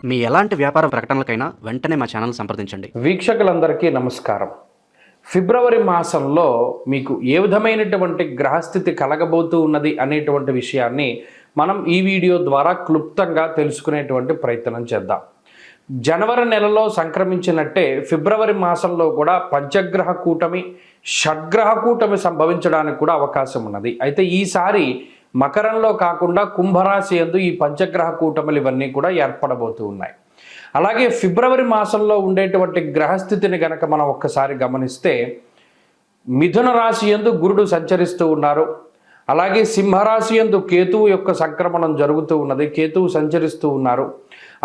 మీ ఎలాంటి వ్యాపార ప్రకటనలకైనా వెంటనే మా ఛానల్ సంప్రదించండి. వీక్షకులందరికీ నమస్కారం. ఫిబ్రవరి మాసంలో మీకు ఏ విధమైనటువంటి గ్రహస్థితి కలగబోతూ ఉన్నది అనేటువంటి విషయాన్ని మనం ఈ వీడియో ద్వారా క్లుప్తంగా తెలుసుకునేటువంటి ప్రయత్నం చేద్దాం. జనవరి నెలలో సంక్రమించినట్టే ఫిబ్రవరి మాసంలో కూడా పంచగ్రహ కూటమి, షడ్గ్రహ కూటమి సంభవించడానికి కూడా అవకాశం ఉన్నది. అయితే ఈసారి మకరంలో కాకుండా కుంభరాశి యందు ఈ పంచగ్రహ కూటములు ఇవన్నీ కూడా ఏర్పడబోతూ ఉన్నాయి. అలాగే ఫిబ్రవరి మాసంలో ఉండేటువంటి గ్రహస్థితిని గనక మనం ఒక్కసారి గమనిస్తే మిథున రాశి యందు గురుడు సంచరిస్తూ ఉన్నారు. అలాగే సింహరాశి యందు కేతువు యొక్క సంక్రమణం జరుగుతూ ఉన్నది, కేతువు సంచరిస్తూ ఉన్నారు.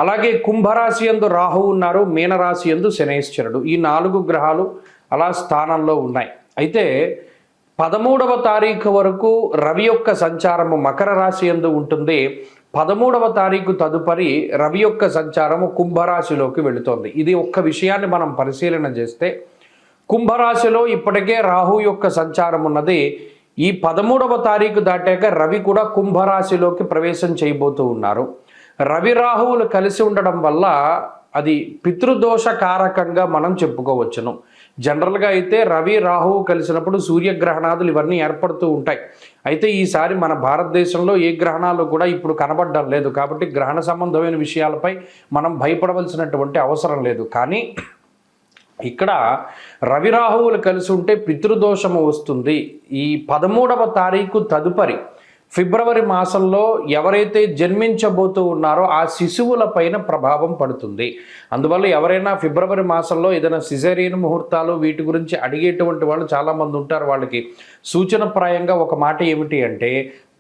అలాగే కుంభరాశి యందు రాహువు ఉన్నారు, మీనరాశి యందు శనైశ్వరుడు. ఈ 4 గ్రహాలు అలా స్థానంలో ఉన్నాయి. అయితే 13వ తారీఖు వరకు రవి యొక్క సంచారము మకర రాశి యందు ఉంటుంది. 13వ తారీఖు తదుపరి రవి యొక్క సంచారము కుంభరాశిలోకి వెళుతోంది. ఇది ఒక్క విషయాన్ని మనం పరిశీలన చేస్తే కుంభరాశిలో ఇప్పటికే రాహు యొక్క సంచారం ఉన్నది. ఈ 13వ తారీఖు దాటాక రవి కూడా కుంభరాశిలోకి ప్రవేశం చేయబోతూ ఉన్నారు. రవి రాహువులు కలిసి ఉండడం వల్ల అది పితృదోష కారకంగా మనం చెప్పుకోవచ్చును. జనరల్గా అయితే రవి రాహువు కలిసినప్పుడు సూర్యగ్రహణాదులు ఇవన్నీ ఏర్పడుతూ ఉంటాయి. అయితే ఈసారి మన భారతదేశంలో ఏ గ్రహణాలు కూడా ఇప్పుడు కనబడడం లేదు. కాబట్టి గ్రహణ సంబంధమైన విషయాలపై మనం భయపడవలసినటువంటి అవసరం లేదు. కానీ ఇక్కడ రవి రాహువులు కలిసి ఉంటే పితృదోషము వస్తుంది. ఈ 13వ తారీఖు తదుపరి ఫిబ్రవరి మాసంలో ఎవరైతే జన్మించబోతూ ఉన్నారో ఆ శిశువుల పైన ప్రభావం పడుతుంది. అందువల్ల ఎవరైనా ఫిబ్రవరి మాసంలో ఏదైనా సిజేరియన్ ముహూర్తాలు వీటి గురించి అడిగేటువంటి వాళ్ళు చాలామంది ఉంటారు. వాళ్ళకి సూచనప్రాయంగా ఒక మాట ఏమిటి అంటే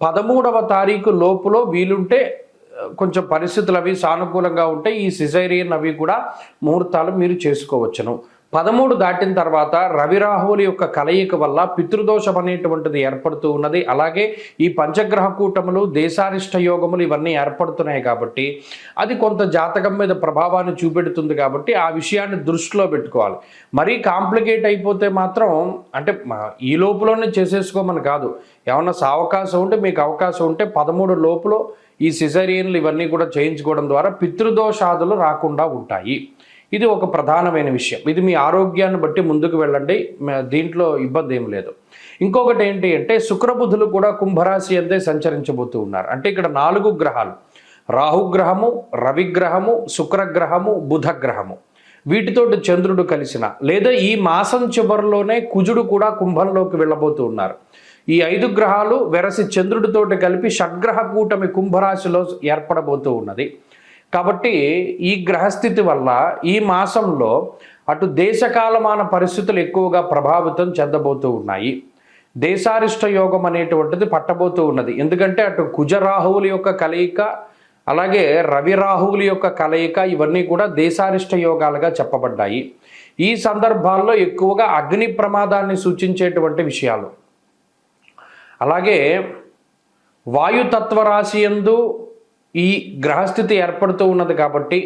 13వ తారీఖు లోపులో వీలుంటే కొంచెం పరిస్థితులు అవి సానుకూలంగా ఉంటే ఈ సిజేరియన్ అవి కూడా ముహూర్తాలు మీరు చేసుకోవచ్చును. 13 దాటిన తర్వాత రవి రాహువుల యొక్క కలయిక వల్ల పితృదోషం అనేటువంటిది ఏర్పడుతూ ఉన్నది. అలాగే ఈ పంచగ్రహ కూటములు, దేశారిష్ట యోగములు ఇవన్నీ ఏర్పడుతున్నాయి కాబట్టి అది కొంత జాతకం మీద ప్రభావాన్ని చూపెడుతుంది. కాబట్టి ఆ విషయాన్ని దృష్టిలో పెట్టుకోవాలి. మరీ కాంప్లికేట్ అయిపోతే మాత్రం అంటే ఈ లోపులోనే చేసేసుకోమని కాదు. ఏమన్నా అవకాశం ఉంటే మీకు అవకాశం ఉంటే 13 లోపులో ఈ సిజేరియన్లు ఇవన్నీ కూడా చేయించుకోవడం ద్వారా పితృదోషాదులు రాకుండా ఉంటాయి. ఇది ఒక ప్రధానమైన విషయం. ఇది మీ ఆరోగ్యాన్ని బట్టి ముందుకు వెళ్ళండి, దీంట్లో ఇబ్బంది ఏం లేదు. ఇంకొకటి ఏంటి అంటే శుక్రబుధులు కూడా కుంభరాశి అంతే సంచరించబోతూ ఉన్నారు. అంటే ఇక్కడ 4 గ్రహాలు, రాహుగ్రహము, రవిగ్రహము, శుక్రగ్రహము, బుధగ్రహము, వీటితోటి చంద్రుడు కలిసిన లేదా ఈ మాసం చివరిలోనే కుజుడు కూడా కుంభంలోకి వెళ్ళబోతూ ఉన్నారు. ఈ 5 గ్రహాలు వెరసి చంద్రుడితోటి కలిపి షడ్గ్రహ కూటమి కుంభరాశిలో ఏర్పడబోతూ ఉన్నది. కాబట్టి ఈ గ్రహస్థితి వల్ల ఈ మాసంలో అటు దేశకాలమాన పరిస్థితులు ఎక్కువగా ప్రభావితం చెందబోతూ ఉన్నాయి. దేశారిష్ట యోగం అనేటువంటిది పట్టబోతూ ఉన్నది. ఎందుకంటే అటు కుజరాహువుల యొక్క కలయిక, అలాగే రవి రాహువుల యొక్క కలయిక ఇవన్నీ కూడా దేశారిష్ట యోగాలుగా చెప్పబడ్డాయి. ఈ సందర్భాల్లో ఎక్కువగా అగ్ని ప్రమాదాన్ని సూచించేటువంటి విషయాలు, అలాగే వాయుతత్వ రాశి యందు ఈ గ్రహస్థితి ఏర్పడుతూ ఉన్నది. కాబట్టి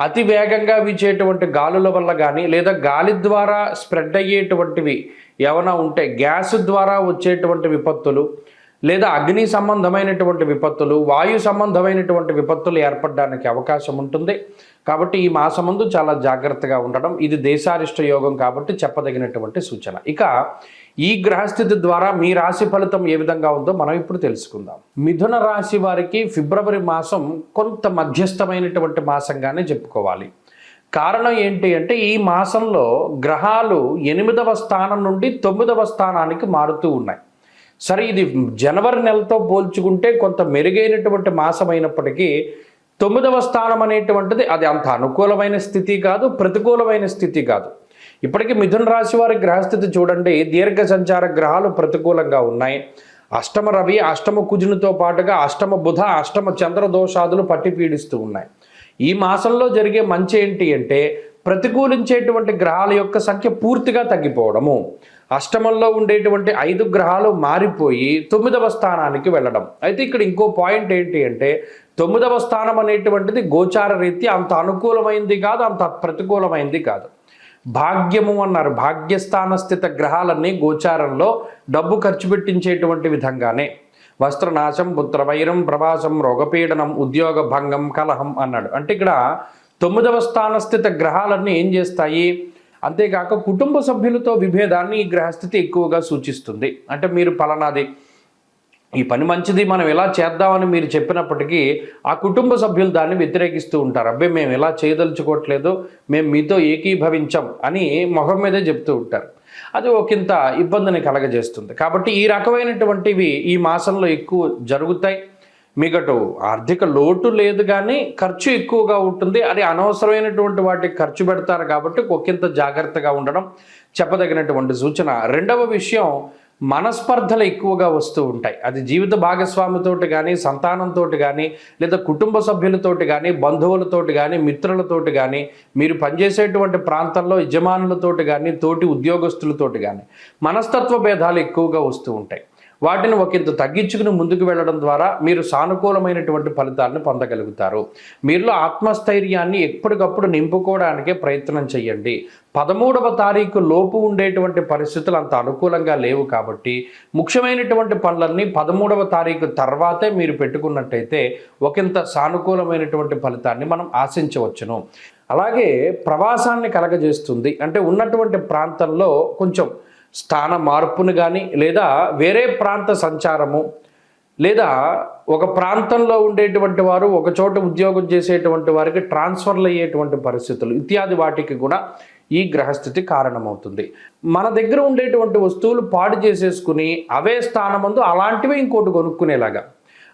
అతి వేగంగా వీచేటువంటి గాలుల వల్ల కానీ లేదా గాలి ద్వారా స్ప్రెడ్ అయ్యేటువంటివి ఏమైనా ఉంటే గ్యాస్ ద్వారా వచ్చేటువంటి విపత్తులు లేదా అగ్ని సంబంధమైనటువంటి విపత్తులు, వాయు సంబంధమైనటువంటి విపత్తులు ఏర్పడడానికి అవకాశం ఉంటుంది. కాబట్టి ఈ మాసమందు చాలా జాగ్రత్తగా ఉండడం, ఇది దేశారిష్ట యోగం కాబట్టి చెప్పదగినటువంటి సూచన. ఇక ఈ గ్రహస్థితి ద్వారా మీ రాశి ఫలితం ఏ విధంగా ఉందో మనం ఇప్పుడు తెలుసుకుందాం. మిథున రాశి వారికి ఫిబ్రవరి మాసం కొంత మధ్యస్థమైనటువంటి మాసంగానే చెప్పుకోవాలి. కారణం ఏంటి అంటే ఈ మాసంలో గ్రహాలు 8వ స్థానం నుండి 9వ స్థానానికి మారుతూ ఉన్నాయి. సరే, ఇది జనవరి నెలతో పోల్చుకుంటే కొంత మెరుగైనటువంటి మాసం అయినప్పటికీ 9వ స్థానం అనేటువంటిది అది అంత అనుకూలమైన స్థితి కాదు, ప్రతికూలమైన స్థితి కాదు. ఇప్పటికీ మిథున రాశి వారి గ్రహస్థితి చూడండి, దీర్ఘ సంచార గ్రహాలు ప్రతికూలంగా ఉన్నాయి. అష్టమ రవి, అష్టమ కుజునితో పాటుగా అష్టమ బుధ, అష్టమ చంద్ర దోషాదులు పట్టి పీడిస్తూ ఉన్నాయి. ఈ మాసంలో జరిగే మంచి ఏంటి అంటే ప్రతికూలించేటువంటి గ్రహాల యొక్క సంఖ్య పూర్తిగా తగ్గిపోవడము, అష్టమంలో ఉండేటువంటి 5 గ్రహాలు మారిపోయి 9వ స్థానానికి వెళ్ళడం. అయితే ఇక్కడ ఇంకో పాయింట్ ఏంటి అంటే 9వ స్థానం అనేటువంటిది గోచార రీత్యా అంత అనుకూలమైంది కాదు, అంత ప్రతికూలమైంది కాదు. భాగ్యము అన్నారు. భాగ్యస్థాన స్థిత గ్రహాలన్నీ గోచారంలో డబ్బు ఖర్చు పెట్టించేటువంటి విధంగానే వస్త్రనాశం, పుత్రవైరం, ప్రవాసం, రోగపీడనం, ఉద్యోగ భంగం, కలహం అన్నాడు. అంటే ఇక్కడ 9వ స్థానస్థిత గ్రహాలన్నీ ఏం చేస్తాయి? అంతేకాక కుటుంబ సభ్యులతో విభేదాన్ని ఈ గ్రహస్థితి ఎక్కువగా సూచిస్తుంది. అంటే మీరు పలానాది ఈ పని మంచిది, మనం ఎలా చేద్దామని మీరు చెప్పినప్పటికీ ఆ కుటుంబ సభ్యులు దాన్ని వ్యతిరేకిస్తూ ఉంటారు. అబ్బాయి మేము ఎలా చేయదలుచుకోవట్లేదు, మేము మీతో ఏకీభవించం అని మొహం మీదే చెప్తూ ఉంటారు. అది ఒకంత ఇబ్బందిని కలగజేస్తుంది. కాబట్టి ఈ రకమైనటువంటివి ఈ మాసంలో ఎక్కువ జరుగుతాయి. మీకటు ఆర్థిక లోటు లేదు, కానీ ఖర్చు ఎక్కువగా ఉంటుంది. అది అనవసరమైనటువంటి వాటికి ఖర్చు పెడతారు కాబట్టి ఒకంత జాగ్రత్తగా ఉండడం చెప్పదగినటువంటి సూచన. రెండవ విషయం, మనస్పర్ధలు ఎక్కువగా వస్తూ ఉంటాయి. అది జీవిత భాగస్వామితోటి కానీ, సంతానంతో కానీ, లేదా కుటుంబ సభ్యులతోటి కానీ, బంధువులతోటి కానీ, మిత్రులతోటి కానీ, మీరు పనిచేసేటువంటి ప్రాంతంలో యజమానులతోటి కానీ, తోటి ఉద్యోగస్తులతోటి కానీ మనస్తత్వ భేదాలు ఎక్కువగా వస్తూ ఉంటాయి. వాటిని ఒకంత తగ్గించుకుని ముందుకు వెళ్ళడం ద్వారా మీరు సానుకూలమైనటువంటి ఫలితాలను పొందగలుగుతారు. మీలో ఆత్మస్థైర్యాన్ని ఎప్పటికప్పుడు నింపుకోవడానికే ప్రయత్నం చేయండి. 13వ తారీఖు లోపు ఉండేటువంటి పరిస్థితులు అంత అనుకూలంగా లేవు కాబట్టి ముఖ్యమైనటువంటి పనులన్నీ 13వ తారీఖు తర్వాతే మీరు పెట్టుకున్నట్టయితే ఒకంత సానుకూలమైనటువంటి ఫలితాన్ని మనం ఆశించవచ్చును. అలాగే ప్రవాసాన్ని కలగజేస్తుంది. అంటే ఉన్నటువంటి ప్రాంతంలో కొంచెం స్థాన మార్పును కానీ, లేదా వేరే ప్రాంత సంచారము, లేదా ఒక ప్రాంతంలో ఉండేటువంటి వారు ఒక చోట ఉద్యోగం చేసేటువంటి వారికి ట్రాన్స్ఫర్లు అయ్యేటువంటి పరిస్థితులు ఇత్యాది వాటికి కూడా ఈ గ్రహస్థితి కారణమవుతుంది. మన దగ్గర ఉండేటువంటి వస్తువులు పాడు చేసేసుకుని అవే స్థానమందు అలాంటివి ఇంకోటి కొనుక్కునేలాగా.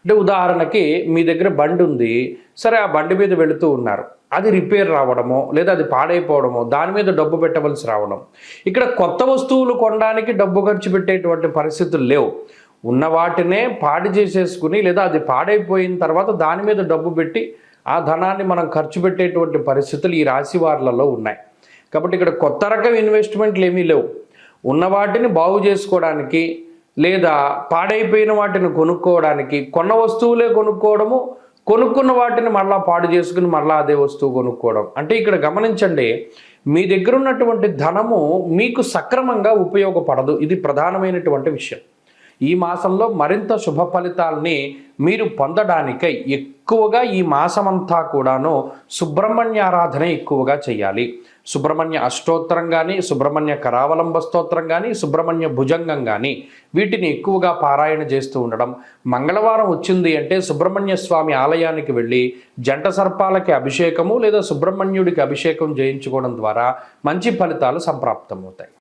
అంటే ఉదాహరణకి మీ దగ్గర బండి ఉంది, సరే ఆ బండి మీద వెళుతూ ఉన్నారు, అది రిపేర్ రావడమో లేదా అది పాడైపోవడమో, దాని మీద డబ్బు పెట్టవలసి రావడం. ఇక్కడ కొత్త వస్తువులు కొనడానికి డబ్బు ఖర్చు పెట్టేటువంటి పరిస్థితులు లేవు. ఉన్న వాటినే పాడు చేసేసుకుని లేదా అది పాడైపోయిన తర్వాత దాని మీద డబ్బు పెట్టి ఆ ధనాన్ని మనం ఖర్చు పెట్టేటువంటి పరిస్థితులు ఈ రాశి వారులలో ఉన్నాయి. కాబట్టి ఇక్కడ కొత్త రకం ఇన్వెస్ట్మెంట్లు ఏమీ లేవు. ఉన్న వాటిని బాగు చేసుకోవడానికి లేదా పాడైపోయిన వాటిని కొనుక్కోవడానికి, కొన్న వస్తువులే కొనుక్కోవడము, కొనుక్కున్న వాటిని మళ్ళా పాడు చేసుకుని మళ్ళీ అదే వస్తువు కొనుక్కోవడం. అంటే ఇక్కడ గమనించండి, మీ దగ్గర ఉన్నటువంటి ధనము మీకు సక్రమంగా ఉపయోగపడదు. ఇది ప్రధానమైనటువంటి విషయం. ఈ మాసంలో మరింత శుభ ఫలితాలని మీరు పొందడానికై ఎక్కువగా ఈ మాసమంతా కూడాను సుబ్రహ్మణ్య ఆరాధన ఎక్కువగా చేయాలి. సుబ్రహ్మణ్య అష్టోత్తరం కానీ, సుబ్రహ్మణ్య కరావలంబ స్తోత్రం కానీ, సుబ్రహ్మణ్య భుజంగం కానీ వీటిని ఎక్కువగా పారాయణ చేస్తూ ఉండడం. మంగళవారం వచ్చింది అంటే సుబ్రహ్మణ్య స్వామి ఆలయానికి వెళ్ళి జంట సర్పాలకి అభిషేకము లేదా సుబ్రహ్మణ్యుడికి అభిషేకం చేయించుకోవడం ద్వారా మంచి ఫలితాలు సంప్రాప్తమవుతాయి.